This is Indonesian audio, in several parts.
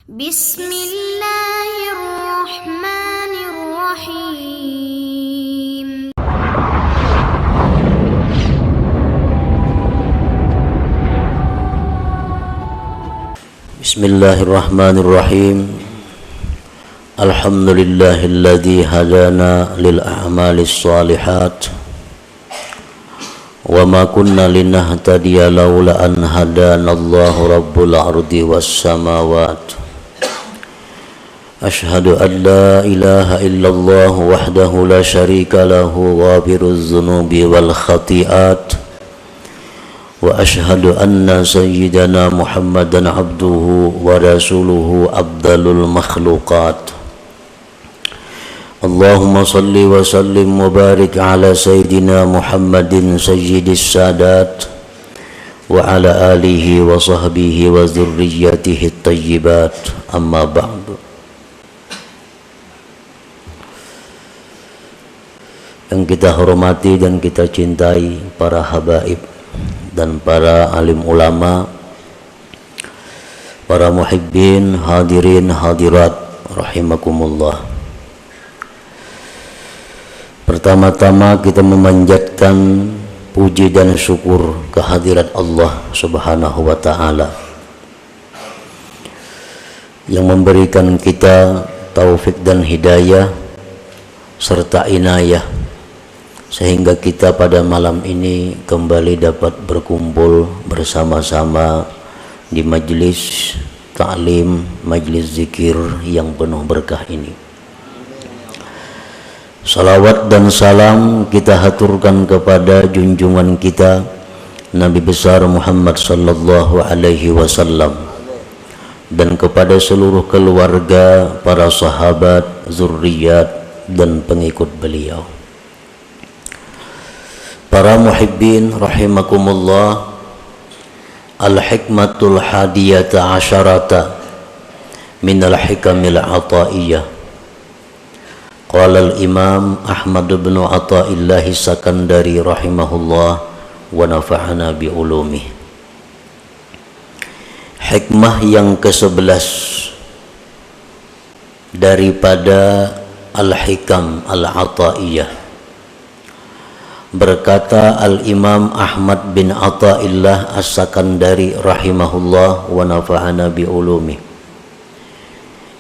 Bismillahirrahmanirrahim. Bismillahirrahmanirrahim. Alhamdulillahilladzi hadana lil a'malis shalihat wa ma kunna linahtadiya laula an hadanallahu rabbul ardi was samawat. Ashhadu an la ilaha illallah wahdahu la syarika lahu ghafiruz dzunubi wal khati'at. Wa ashhadu anna sayyidana Muhammadan abduhu wa rasuluhu abdalul makhluqat. Allahumma salli wa sallim wa barik ala sayyidina Muhammadin sayyidis sadat wa ala alihi wa sahbihi wa zurriyyatihi at-tayyibat. Amma ba'du. Yang kita hormati dan kita cintai para habaib dan para alim ulama, para muhibbin, hadirin, hadirat, rahimakumullah. Pertama-tama kita memanjatkan puji dan syukur kehadirat Allah Subhanahu wa ta'ala yang memberikan kita taufik dan hidayah serta inayah sehingga kita pada malam ini kembali dapat berkumpul bersama-sama di majlis ta'lim, majlis zikir yang penuh berkah ini. Salawat dan salam kita haturkan kepada junjungan kita Nabi besar Muhammad sallallahu alaihi wasallam dan kepada seluruh keluarga, para sahabat, zurriyat dan pengikut beliau. Para muhibbin rahimakumullah, al-hikmatul hadiyata asyarata minal hikamil ataiyah. Qala al-imam Ahmad bin Athaillah Sakandari rahimahullah wa nafa'ana bi ulumih. Hikmah yang ke-11 daripada al-hikam al-ataiyah. Berkata al-imam Ahmad bin Athaillah As-Sakandari rahimahullah wa nafa'ana bi ulumih.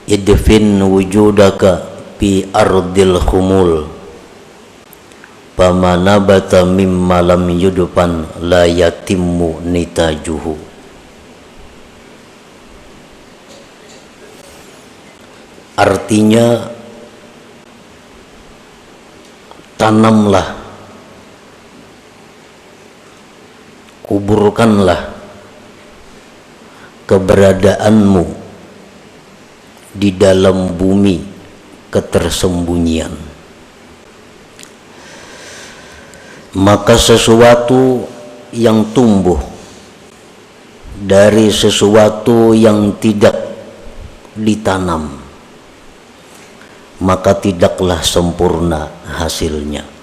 Idfin wujudaka fi ardil khumul fama nabata mimma lam yudfan la yatimmu nitajuhu. Artinya, tanamlah, kuburkanlah keberadaanmu di dalam bumi ketersembunyian, maka sesuatu yang tumbuh dari sesuatu yang tidak ditanam, maka tidaklah sempurna hasilnya.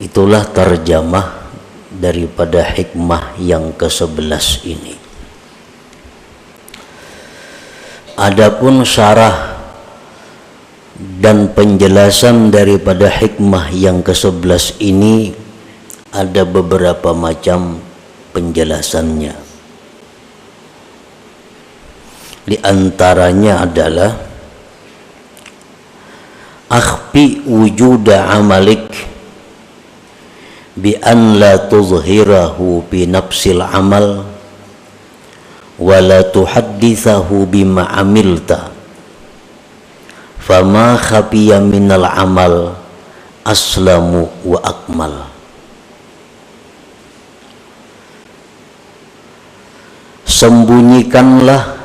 Itulah tarjamah daripada hikmah yang ke-11 ini. Adapun syarah dan penjelasan daripada hikmah yang ke-11 ini ada beberapa macam penjelasannya. Di antaranya adalah akhfi wujuda amalik bi an la tuzhirahu bi nafsil amal wa la tuhaddithahu bima amilta fama khafiya minal amal aslamu wa akmal. Sembunyikanlah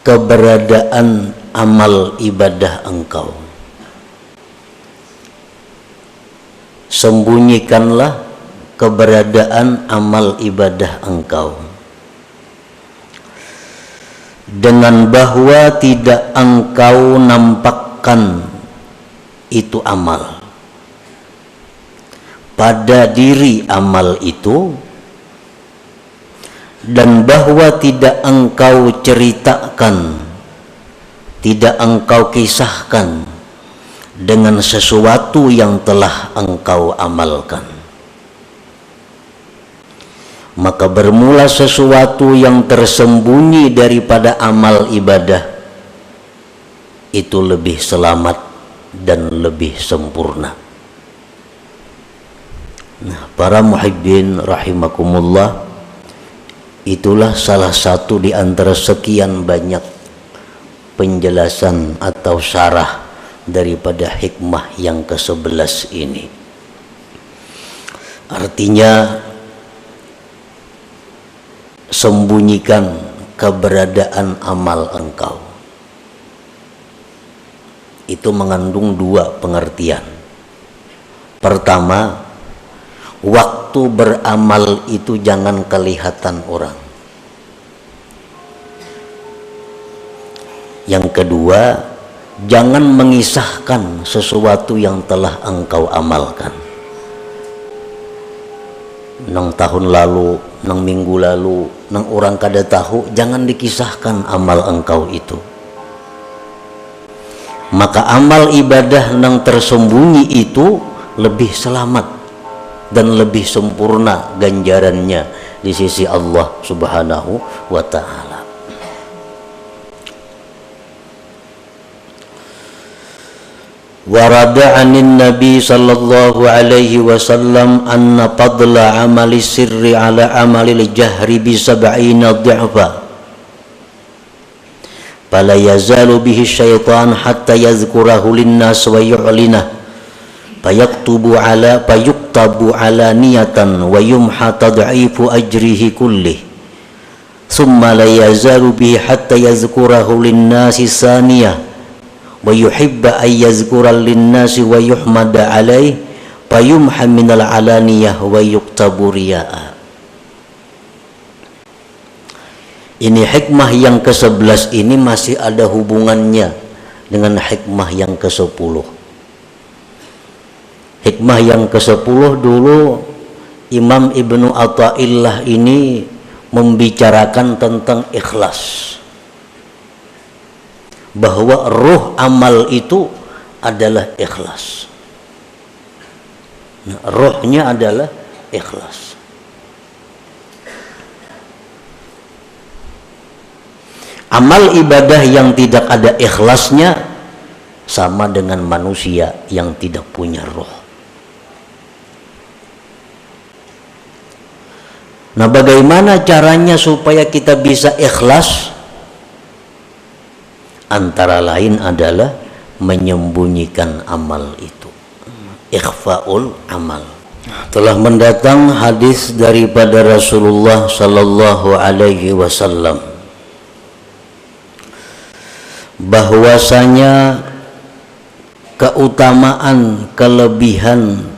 keberadaan amal ibadah engkau. Sembunyikanlah keberadaan amal ibadah engkau dengan bahwa tidak engkau nampakkan itu amal. Pada diri amal itu dan bahwa tidak engkau ceritakan, tidak engkau kisahkan dengan sesuatu yang telah engkau amalkan. Maka bermula sesuatu yang tersembunyi daripada amal ibadah itu lebih selamat dan lebih sempurna. Nah, para muhibbin rahimakumullah, itulah salah satu di antara sekian banyak penjelasan atau syarah daripada hikmah yang ke-11 ini. Artinya, sembunyikan keberadaan amal engkau. Itu mengandung dua pengertian. Pertama, waktu beramal itu jangan kelihatan orang. Yang kedua, jangan mengisahkan sesuatu yang telah engkau amalkan. Nang tahun lalu, nang minggu lalu, nang orang kada tahu, jangan dikisahkan amal engkau itu. Maka amal ibadah nang tersembunyi itu lebih selamat dan lebih sempurna ganjarannya di sisi Allah Subhanahu wa ta'ala. Warada anin Nabi sallallahu alaihi wasallam anna fadla amali sirri ala amali jahri bi sab'ina dhi'fa fala yazalu bihi syaitan hatta yazkurahu linnas wa yu'linah fayaktabu ala niyatan wa yumha tad'ifu ajrihi kullih thumma la yazalu bihi hatta yazkurahu linnasi saniyah wa yuhibba ay yazkura linnasi wa yuhmada alaih fayumha minal alaniyah wa yuktabu riya'a. Ini hikmah yang ke-11 ini masih ada hubungannya dengan hikmah yang ke-10. Hikmah yang ke-10 dulu Imam Ibnu Athaillah ini membicarakan tentang ikhlas, bahwa ruh amal itu adalah ikhlas. Nah, ruhnya adalah ikhlas. Amal ibadah yang tidak ada ikhlasnya sama dengan manusia yang tidak punya ruh. Nah, bagaimana caranya supaya kita bisa ikhlas? Antara lain adalah menyembunyikan amal itu, ikhfaul amal. Telah mendatang hadis daripada Rasulullah sallallahu alaihi wasallam bahwasanya keutamaan kelebihan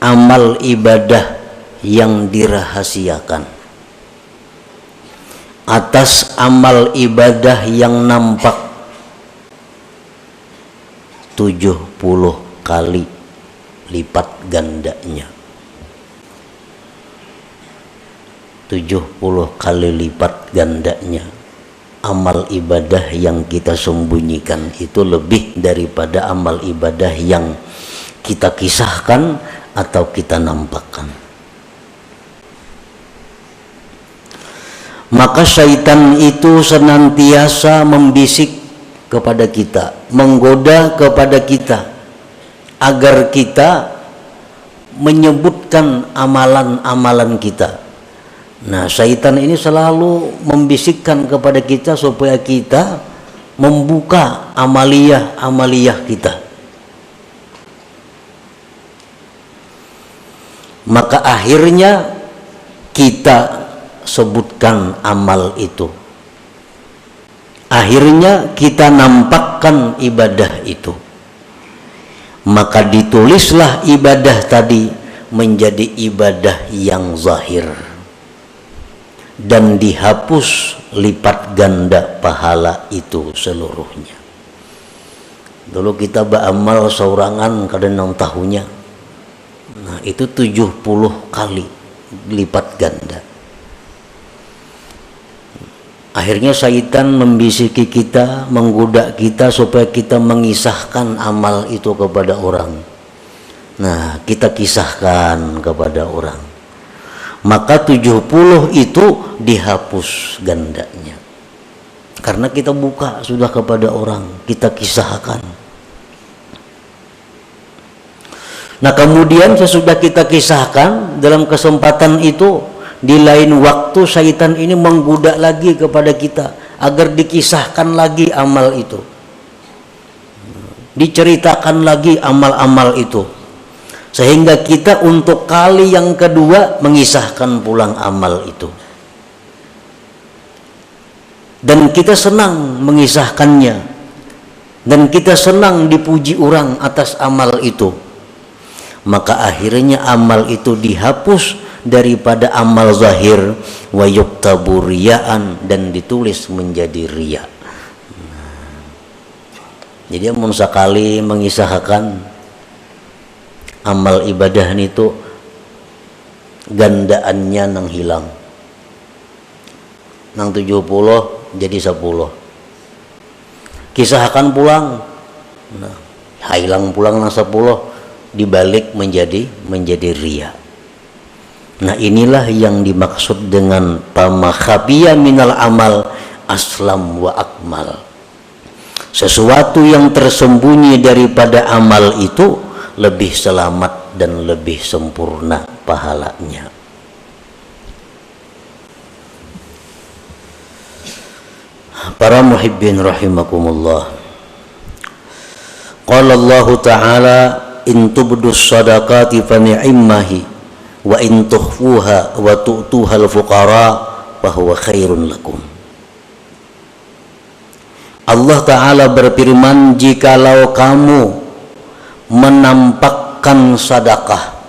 amal ibadah yang dirahasiakan atas amal ibadah yang nampak 70 kali lipat gandanya. 70 kali lipat gandanya amal ibadah yang kita sembunyikan itu lebih daripada amal ibadah yang kita kisahkan atau kita nampakkan. Maka syaitan itu senantiasa membisik kepada kita, menggoda kepada kita agar kita menyebutkan amalan-amalan kita. Nah, syaitan ini selalu membisikkan kepada kita supaya kita membuka amaliyah kita. Maka akhirnya kita sebutkan amal itu. Akhirnya kita nampakkan ibadah itu. Maka ditulislah ibadah tadi menjadi ibadah yang zahir dan dihapus lipat ganda pahala itu seluruhnya. Dulu kita beramal saurangan kadang tahunya. Nah, itu 70 kali lipat ganda. Akhirnya syaitan membisiki kita, menggoda kita supaya kita mengisahkan amal itu kepada orang. Nah, kita kisahkan kepada orang. Maka 70 itu dihapus gandanya. Karena kita buka sudah kepada orang, kita kisahkan. Nah, kemudian sesudah kita kisahkan, dalam kesempatan itu di lain waktu syaitan ini menggoda lagi kepada kita agar dikisahkan lagi amal itu, diceritakan lagi amal-amal itu, sehingga kita untuk kali yang kedua mengisahkan pulang amal itu, dan kita senang mengisahkannya, dan kita senang dipuji orang atas amal itu. Maka akhirnya amal itu dihapus daripada amal zahir, wa yuktabu riyaan, dan ditulis menjadi riya. Jadi amun sakali mengisahkan amal ibadah itu gandaannya nang hilang, nang 70 jadi 10. Kisahkan pulang, nah, hilang pulang nang 10 dibalik menjadi riya. Nah, inilah yang dimaksud dengan pama khafiya minal amal aslam wa akmal. Sesuatu yang tersembunyi daripada amal itu lebih selamat dan lebih sempurna pahalanya. Para muhibbin rahimakumullah. Qala Allah Ta'ala, in tubdus sadaqati fa ni'immahi wa in tukhfuha wa tu'tuhal fuqara fa huwa khairun lakum. Allah Ta'ala berfirman, jikalau kamu menampakkan sedekah,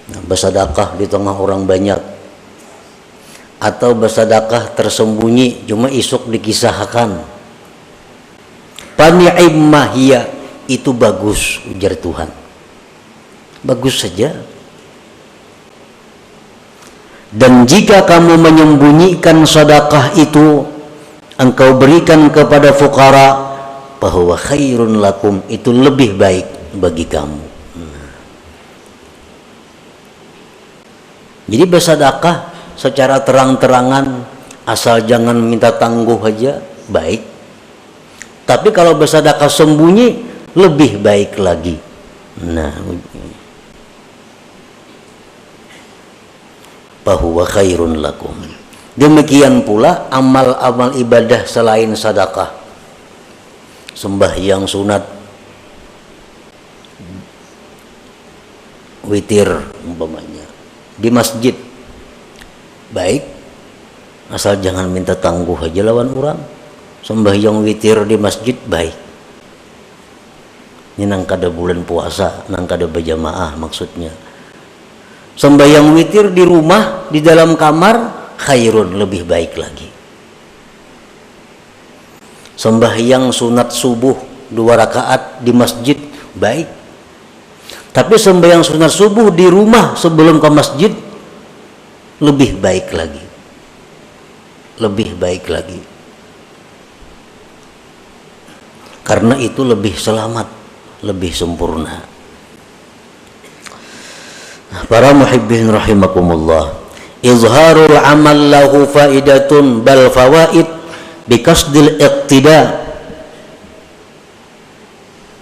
nah, bersedekah di tengah orang banyak, atau bersedekah tersembunyi cuma isuk dikisahkan, fa ni'immahiya, itu bagus, ujar Tuhan, bagus saja. Dan jika kamu menyembunyikan sedekah itu, engkau berikan kepada fuqara, bahwa khairun lakum, itu lebih baik bagi kamu. Jadi bersedekah secara terang-terangan, asal jangan minta tangguh aja, baik. Tapi kalau bersedekah sembunyi, lebih baik lagi. Nah, bahwa khairun lakum. Demikian pula amal-amal ibadah selain sedekah, sembahyang sunat, witir umpamanya di masjid, baik, asal jangan minta tangguh aja lawan orang. Sembahyang witir di masjid baik. Ini nang kada bulan puasa, nang kada berjamaah maksudnya. Sembahyang witir di rumah, di dalam kamar, khairun, lebih baik lagi. Sembahyang sunat subuh 2 rakaat di masjid, baik. Tapi sembahyang sunat subuh di rumah sebelum ke masjid, lebih baik lagi. Lebih baik lagi. Karena itu lebih selamat, lebih sempurna. Para muhibbin rahimakumullah, izharul amal lahu faidatun bal fawaid biqasdil iqtida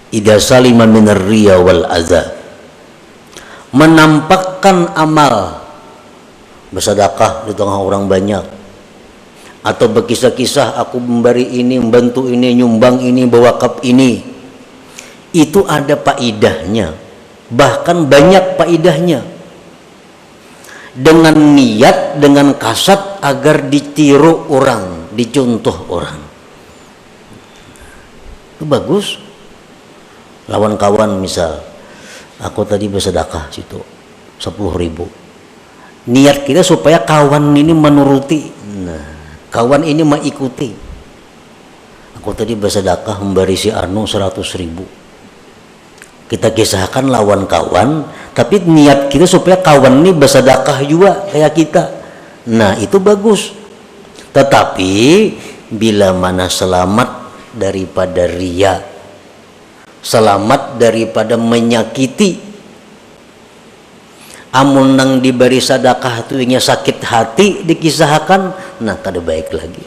idza salima minar riya wal adza. Menampakkan amal, bersedekah di tengah orang banyak, atau berkisah-kisah aku memberi ini, membantu ini, nyumbang ini, berwakaf ini, itu ada faidahnya, bahkan banyak faidahnya, dengan niat, dengan kasat agar ditiru orang, dicontoh orang. Itu bagus. Lawan kawan misal, aku tadi bersedekah situ 10.000, niat kita supaya kawan ini menuruti, nah, kawan ini mengikuti. Aku tadi bersedekah memberi si Anu 100.000, kita kisahkan lawan kawan, tapi niat kita supaya kawan ini bersedekah juga kayak kita. Nah, itu bagus. Tetapi bila mana selamat daripada riya, selamat daripada menyakiti, amun nang diberi sedekah tu inya sakit hati dikisahkan, nah kada baik lagi.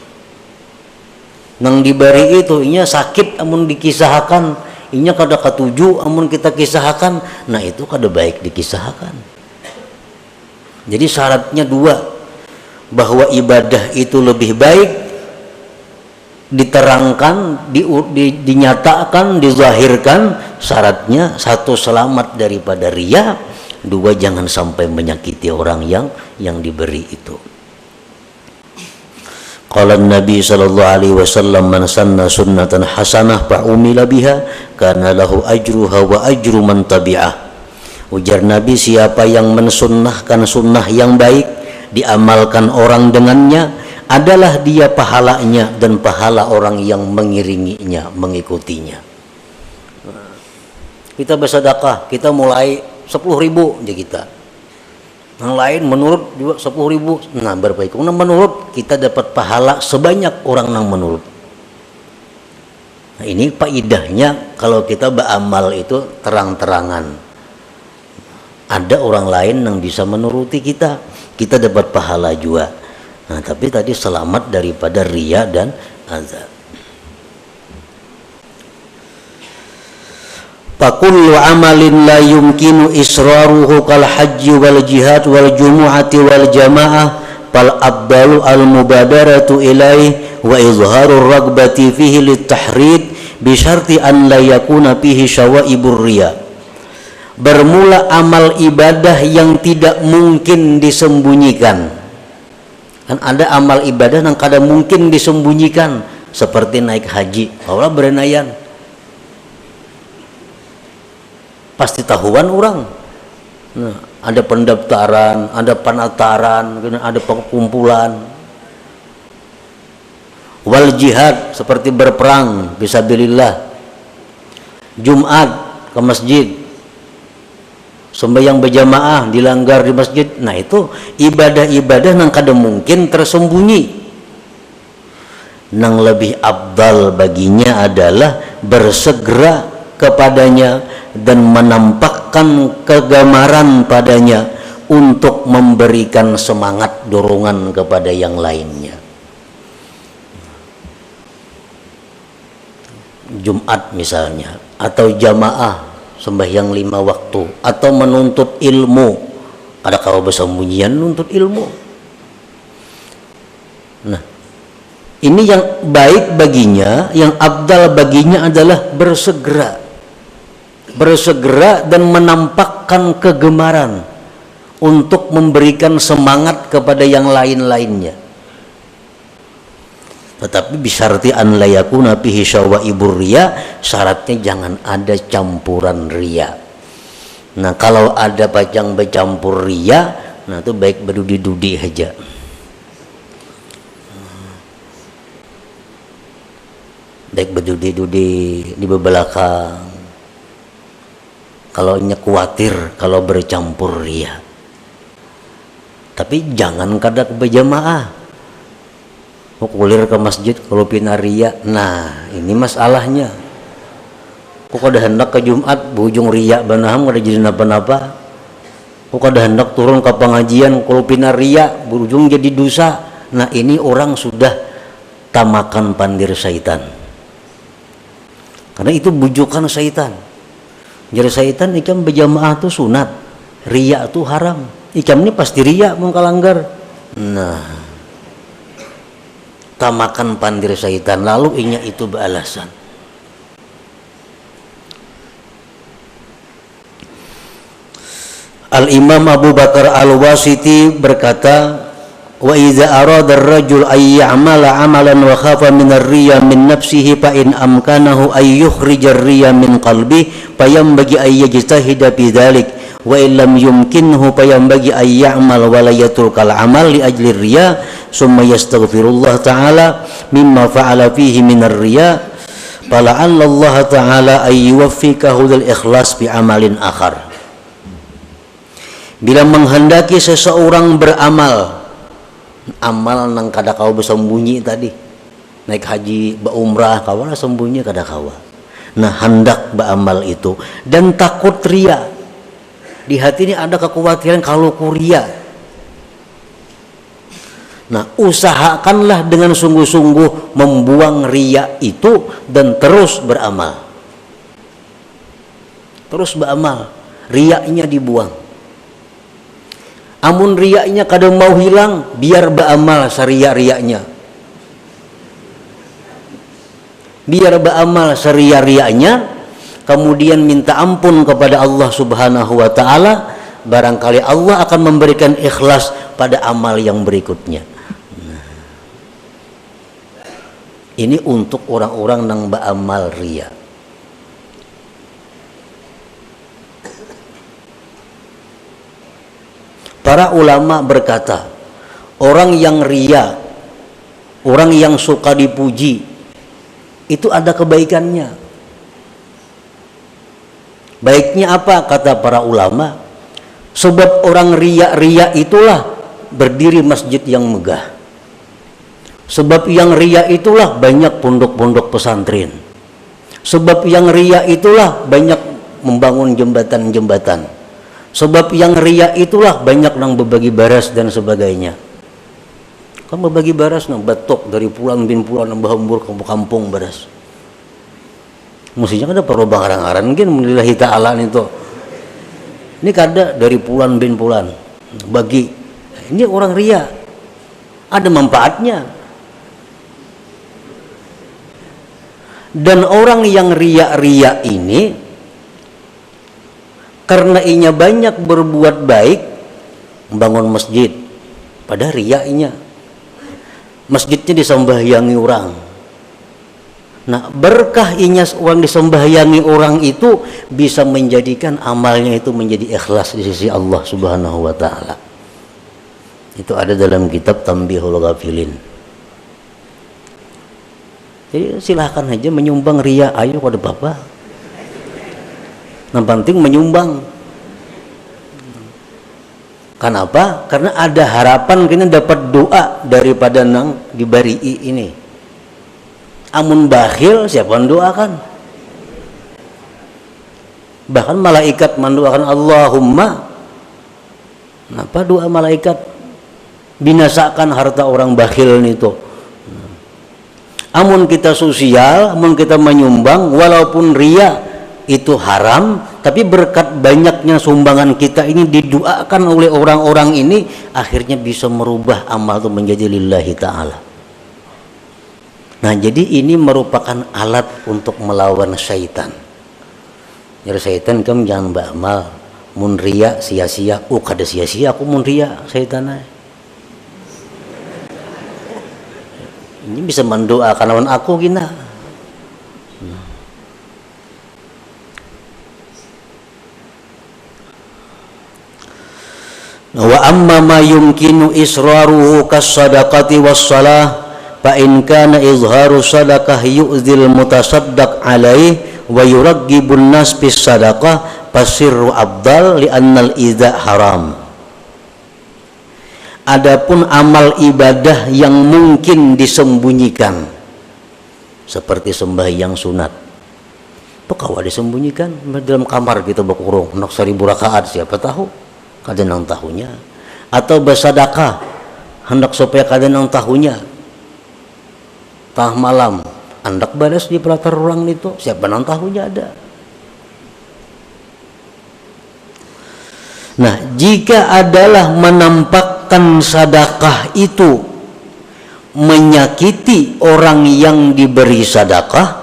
Nang diberi itu inya sakit amun dikisahkan, inya kada katuju amun kita kisahkan, nah itu kada baik dikisahkan. Jadi syaratnya dua, bahwa ibadah itu lebih baik diterangkan, dinyatakan, dizahirkan. Syaratnya satu, selamat daripada riya, dua, jangan sampai menyakiti orang yang diberi itu. Qala Nabi sallallahu alaihi wasallam, man sanna sunnatan hasanah fa umila biha kana lahu ajruha wa ajru man tabi'ah. Ujar Nabi, siapa yang mensunnahkan sunnah yang baik, diamalkan orang dengannya, adalah dia pahalanya dan pahala orang yang mengiringinya, mengikutinya. Kita bersedekah, kita mulai 10.000 aja kita. Yang lain menurut juga 10.000. Nah, berbaik. Karena menurut kita dapat pahala sebanyak orang yang menurut. Nah, ini faedahnya kalau kita beramal itu terang-terangan. Ada orang lain yang bisa menuruti kita, kita dapat pahala juga. Nah, tapi tadi selamat daripada riya dan azab. Fakullu amalin la yumkinu israruhu kal hajji wal jihad wal jumu'ati wal jamaah fal abdalu al mubadaratu ilaih wa izharur ragbati fihi lit tahrid bi syarti an la yakuna fihi syawaibur riya. Bermula amal ibadah yang tidak mungkin disembunyikan. Kan ada amal ibadah yang kada mungkin disembunyikan, seperti naik haji. Allah berenayan pasti tahuan orang. Nah, ada pendaftaran, ada penataran, ada pengkumpulan. Wal jihad, seperti berperang fisabilillah. Jumat ke masjid, sembahyang berjamaah dilanggar di masjid. Nah, itu ibadah-ibadah yang kada mungkin tersembunyi. Yang lebih abdal baginya adalah bersegera kepadanya dan menampakkan kegemaran padanya untuk memberikan semangat dorongan kepada yang lainnya. Jumat misalnya, atau jamaah sembahyang 5 waktu, atau menuntut ilmu. Ada kalau bersembunyian menuntut ilmu. Nah, ini yang baik baginya, yang abdal baginya adalah bersegera dan menampakkan kegemaran untuk memberikan semangat kepada yang lain-lainnya. Tetapi bisyarti an la yakuna fihi syawaibur riya, syaratnya jangan ada campuran riya. Nah, kalau ada pacang bercampur riya, nah itu baik berdudi-dudi aja. Baik berdudi-dudi di belakang. Kalau nya khawatir kalau bercampur riya. Tapi jangan kada berjamaah. Kulir ke masjid kalau pina riya. Nah, ini masalahnya. Kok kada hendak ke Jumat bujung riya banaham kada jadi napa-napa. Kok kada hendak turun ke pengajian kalau pina riya berujung jadi dosa. Nah, ini orang sudah tamakan pandir syaitan. Karena itu bujukan syaitan. Jadi syaitan ikam berjamaah tu sunat, riya tu haram. Ikam ni pasti riya mau kalanggar. Nah, tamakan pandir syaitan, lalu inya itu beralasan. Al-Imam Abu Bakar Al-Wasiti berkata, wa idza arada ar-rajul ay ya'mala 'amalan wa khafa min ar-riya min nafsihi fa in amkanahu ay yukhrija ar-riya min qalbi fa yanbaghi ay yajtahida fi dhalik wa in lam yumkinhu fa yanbaghi ay ya'mal wa la yatrukal 'amal li ajli ar-riya summa yastaghfirullah ta'ala mimma fa'ala fihi min ar-riya fala'alla Allah ta'ala ay yuwaffiqahu lil ikhlas bi amalin akhar. Bila menghendaki seseorang beramal amal nang kada kawa bersembunyi tadi naik haji ba umrah kawa sembunyi kada kawa. Nah hendak beramal itu dan takut ria. Di hati ini ada kekhawatiran kalau kuria. Nah usahakanlah dengan sungguh-sungguh membuang ria itu dan terus beramal. Terus beramal, riaknya dibuang. Amun riaknya kadang mau hilang, biar beramal seria-riaknya. Biar beramal seria-riaknya, kemudian minta ampun kepada Allah Subhanahu wa taala, barangkali Allah akan memberikan ikhlas pada amal yang berikutnya. Ini untuk orang-orang yang beramal ria. Para ulama berkata, orang yang ria, orang yang suka dipuji, itu ada kebaikannya. Baiknya apa? Kata para ulama, sebab orang ria itulah berdiri masjid yang megah. Sebab yang ria itulah banyak pondok-pondok pesantren. Sebab yang ria itulah banyak membangun jembatan-jembatan. Sebab yang ria itulah banyak nang berbagi baras dan sebagainya. Kan berbagi baras nang batok dari pulan bin pulan nang bahambur kampung baras. Mestinya kan ada perlu bangaran-aran mungkin lillahi ta'ala itu. Ini kada dari pulan bin pulan bagi. Ini orang ria. Ada manfaatnya. Dan orang yang ria ini karena inya banyak berbuat baik, membangun masjid, pada riaknya masjidnya disembahyangi orang. Nah berkah inya orang disembahyangi orang itu bisa menjadikan amalnya itu menjadi ikhlas di sisi Allah Subhanahu wa taala. Itu ada dalam kitab Tanbihul Ghafilin. Jadi silahkan aja menyumbang ria, ayo pada bapak. Yang penting menyumbang. Kenapa? Karena ada harapan kita dapat doa daripada nang dibari ini. Amun bakhil siapa mendoakan? Bahkan malaikat mendoakan Allahumma. Kenapa doa malaikat? Binasakan harta orang bakhil itu. Amun kita sosial, amun kita menyumbang walaupun ria itu haram, tapi berkat banyaknya sumbangan kita ini didoakan oleh orang-orang ini, akhirnya bisa merubah amal itu menjadi lillahi ta'ala. Nah jadi ini merupakan alat untuk melawan syaitan. Jadi syaitan kamu jangan beramal mun ria sia-sia, kada sia-sia aku mun ria syaitan. Ini bisa mendoakan lawan aku gina. Wa amma ma yumkinu israruhu kas-sadaqati was-salah fa in kana izharu sadaqah yu'zil mutasaddaq alaih wa yuraggibun nas bis sadaqah fasirru afdal li annal idza haram. Adapun amal ibadah yang mungkin disembunyikan seperti sembahyang sunat, pekawa disembunyikan dalam kamar kita berkurung nak 1000 rakaat siapa tahu kada nang tahunya, atau bersedekah hendak supaya kada nang tahunya, tah malam hendak balas di pelatar orang itu siapa nang tahunya ada. Nah jika adalah menampakkan sedekah itu menyakiti orang yang diberi sedekah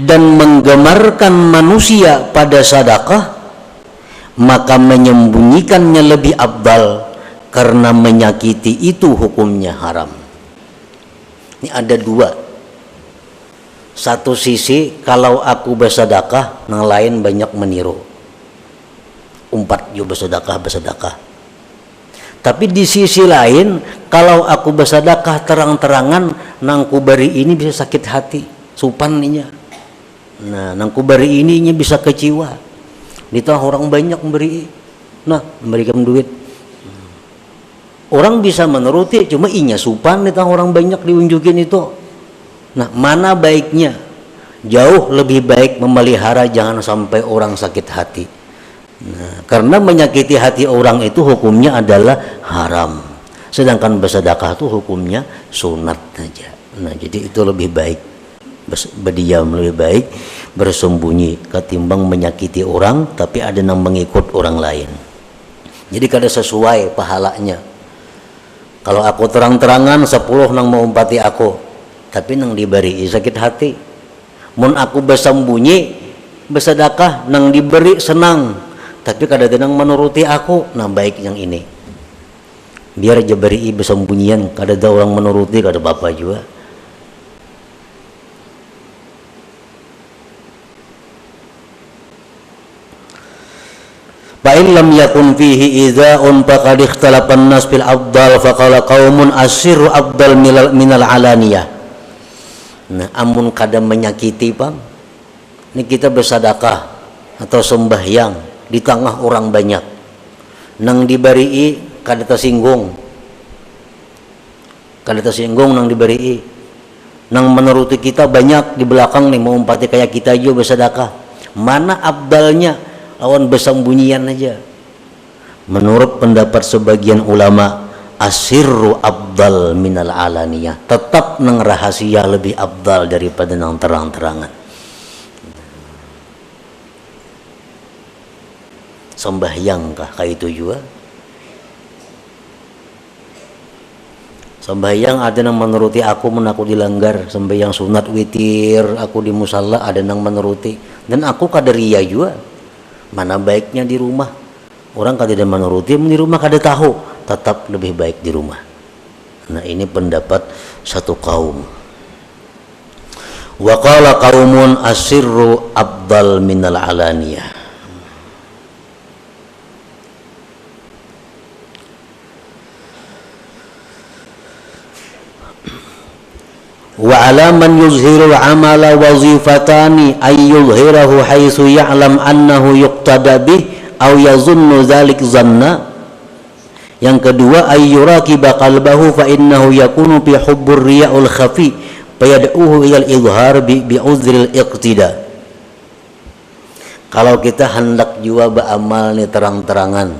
dan menggemarkan manusia pada sedekah, maka menyembunyikannya lebih afdal karena menyakiti itu hukumnya haram. Ini ada dua. Satu sisi kalau aku bersedekah, yang lain banyak meniru. Umpat yo bersedekah. Tapi di sisi lain kalau aku bersedekah terang-terangan, nang ku beri ini bisa sakit hati, supaninya. Nah, nang ku beri ini bisa kecewa. Ditah orang banyak memberi, nah memberikan duit. Orang bisa menuruti, cuma inya supan tentang orang banyak diunjukin itu. Nah, mana baiknya? Jauh lebih baik memelihara, jangan sampai orang sakit hati. Nah, karena menyakiti hati orang itu hukumnya adalah haram. Sedangkan bersedekah itu hukumnya sunat saja. Nah, jadi itu lebih baik. Berdiam lebih baik, bersembunyi ketimbang menyakiti orang tapi ada yang mengikut orang lain. Jadi kada sesuai pahalanya. Kalau aku terang-terangan 10 nang mau umpati aku, tapi nang diberi sakit hati. Mun aku bersembunyi, bersedekah nang diberi senang, tapi kada nang menuruti aku, nah baik yang ini. Biar aja beri bersembunyian, kada ada orang menuruti, kada apa-apa juga. Fa'in lam yakun fihi idza'un faqad ikhtalafa an-nas fil afdal faqala qaumun asirru afdal minal alaniyah. Nah, amun kada menyakiti Bang, ini kita bersedekah atau sembahyang di tengah orang banyak. Nang diberi kada tersinggung. Kada tersinggung nang diberi. Nang menuruti kita banyak di belakang nih mau umpati kayak kita juga bersedekah. Mana afdalnya? Lawan bersembunyian aja. Menurut pendapat sebagian ulama, asirru afdal minal alaniyah, tetap nang rahasia lebih afdal daripada nang terang-terangan. Sembahyang kah kayak itu juga? Sembahyang ada nang menuruti aku, men aku dilanggar. Sembahyang sunat witir aku di musalla ada nang menuruti, dan aku kaderia juga. Mana baiknya di rumah? Orang kada menuruti, di rumah kada tahu, tetap lebih baik di rumah. Nah, ini pendapat satu kaum. Wa qala qaumun asirru afdal minal alaniyah. Wa ala man yuzhirul amala wazifatani ay yuzhirahu haitsu ya'lam annahu yuqtada bih aw yazunnu dzalik zanna. Yang kedua, ay yuraqiba qalbahu fa innahu yakunu fi hubbur riya'ul khafi fayad'uhu ilal izhar bi uzril iqtida. Kalau kita hendak jua beramal nih terang-terangan,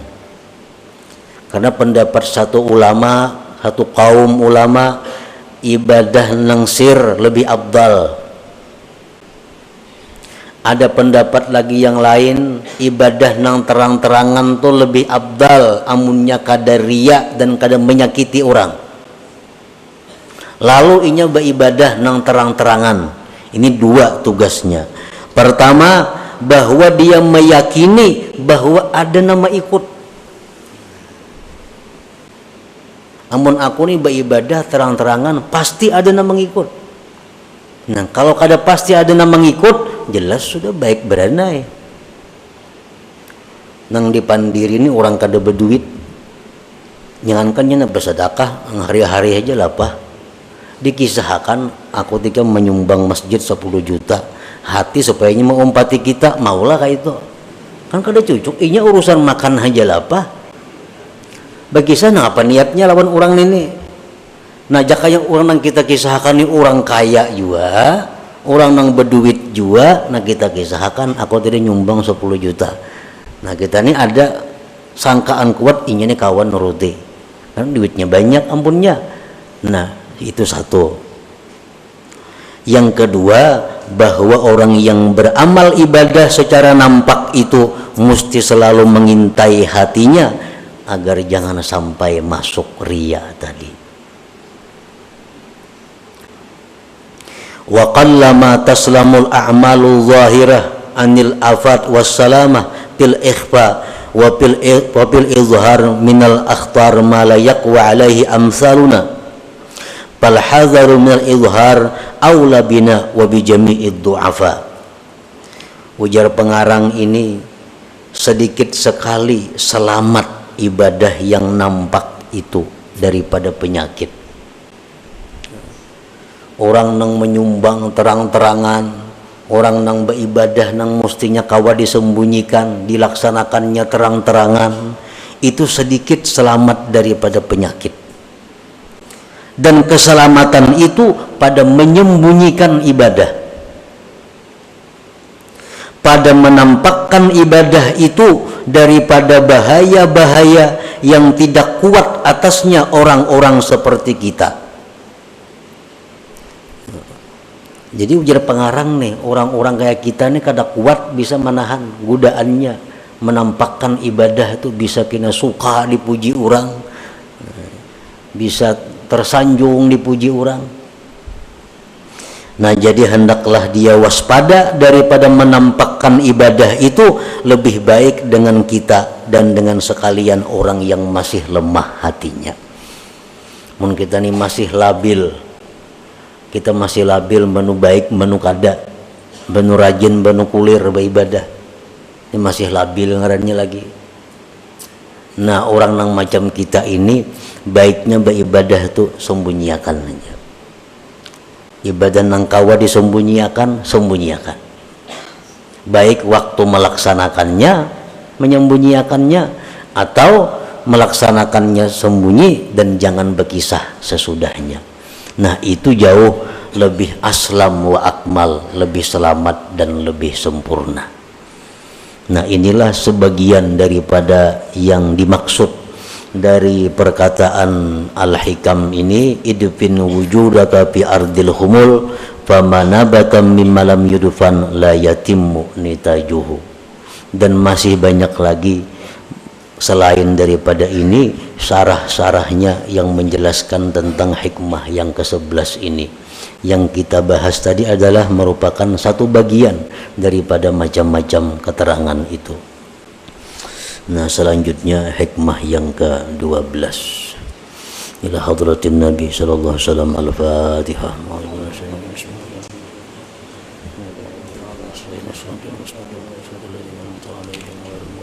karena pendapat satu ulama, satu kaum ulama, ibadah nang sir lebih afdal. Ada pendapat lagi yang lain, ibadah nang terang-terangan tuh lebih afdal, amunnya kada riya dan kada menyakiti orang. Lalu inya beribadah nang terang-terangan. Ini dua tugasnya. Pertama, bahwa dia meyakini bahwa ada nama ikut. Amun aku nih beribadah terang-terangan, pasti ada nama ngikut. Nah, kalau kada pasti ada nama ngikut, jelas sudah baik beranai. Nang dipandiri ini orang kada berduit, jangankan bersedekah, hari-hari aja lapah. Dikisahkan aku ketika menyumbang masjid 10 juta, hati supaya mau umpati kita, maulah kayak itu. Kan kada cucuk, inya urusan makan aja lapah. Bagi sana apa niatnya lawan orang ini? Nah, jaka yang orang nang kita kisahkan ini orang kaya juga, orang nang berduit juga. Nah, kita kisahkan aku tadi nyumbang 10 juta. Nah, kita ini ada sangkaan kuat, ini kawan nuruti, kan duitnya banyak ampunnya. Nah, itu satu. Yang kedua, bahwa orang yang beramal ibadah secara nampak itu mesti selalu mengintai hatinya agar jangan sampai masuk riya tadi. Wa qallama taslamul a'malu zahirah anil afat wassalamah fil ikhfa wa fil izhar minal akhtar ma la yaqwa alaihi amsaluna fal hadharu minal izhar aula bina wa bi jami'id du'afa. Ujar pengarang ini, sedikit sekali selamat ibadah yang nampak itu daripada penyakit. Orang nang menyumbang terang-terangan, orang nang beribadah nang mestinya kawa disembunyikan, dilaksanakannya terang-terangan, itu sedikit selamat daripada penyakit. Dan keselamatan itu pada menyembunyikan ibadah, pada menampakkan ibadah itu daripada bahaya-bahaya yang tidak kuat atasnya orang-orang seperti kita. Jadi ujar pengarang nih, orang-orang kayak kita nih kada kuat bisa menahan godaannya, menampakkan ibadah itu bisa kena suka dipuji orang, bisa tersanjung dipuji orang. Nah, jadi hendaklah dia waspada daripada menampakkan ibadah itu, lebih baik dengan kita dan dengan sekalian orang yang masih lemah hatinya. Mun kita nih masih labil, kita masih labil menu baik menu kada, menu rajin menu kulir beribadah, ini masih labil ngarannya lagi. Nah, orang nang macam kita ini baiknya beribadah itu sembunyiakan aja. Ibadah nang kawa disembunyiakan, sembunyiakan. Baik waktu melaksanakannya, menyembunyiakannya, atau melaksanakannya sembunyi dan jangan berkisah sesudahnya. Nah, itu jauh lebih aslam wa akmal, lebih selamat dan lebih sempurna. Nah, inilah sebagian daripada yang dimaksud dari perkataan Al-Hikam ini, idfin wujudaka fi ardil humul famanabata mimma lam yudfan la yatimmu nitajuhu. Dan masih banyak lagi selain daripada ini syarah-syarahnya yang menjelaskan tentang hikmah yang ke-11 ini. Yang kita bahas tadi adalah merupakan satu bagian daripada macam-macam keterangan itu. Nah, selanjutnya hikmah yang ke-12. Ila hadratin Nabi sallallahu alaihi wasallam. Al-Fatihah.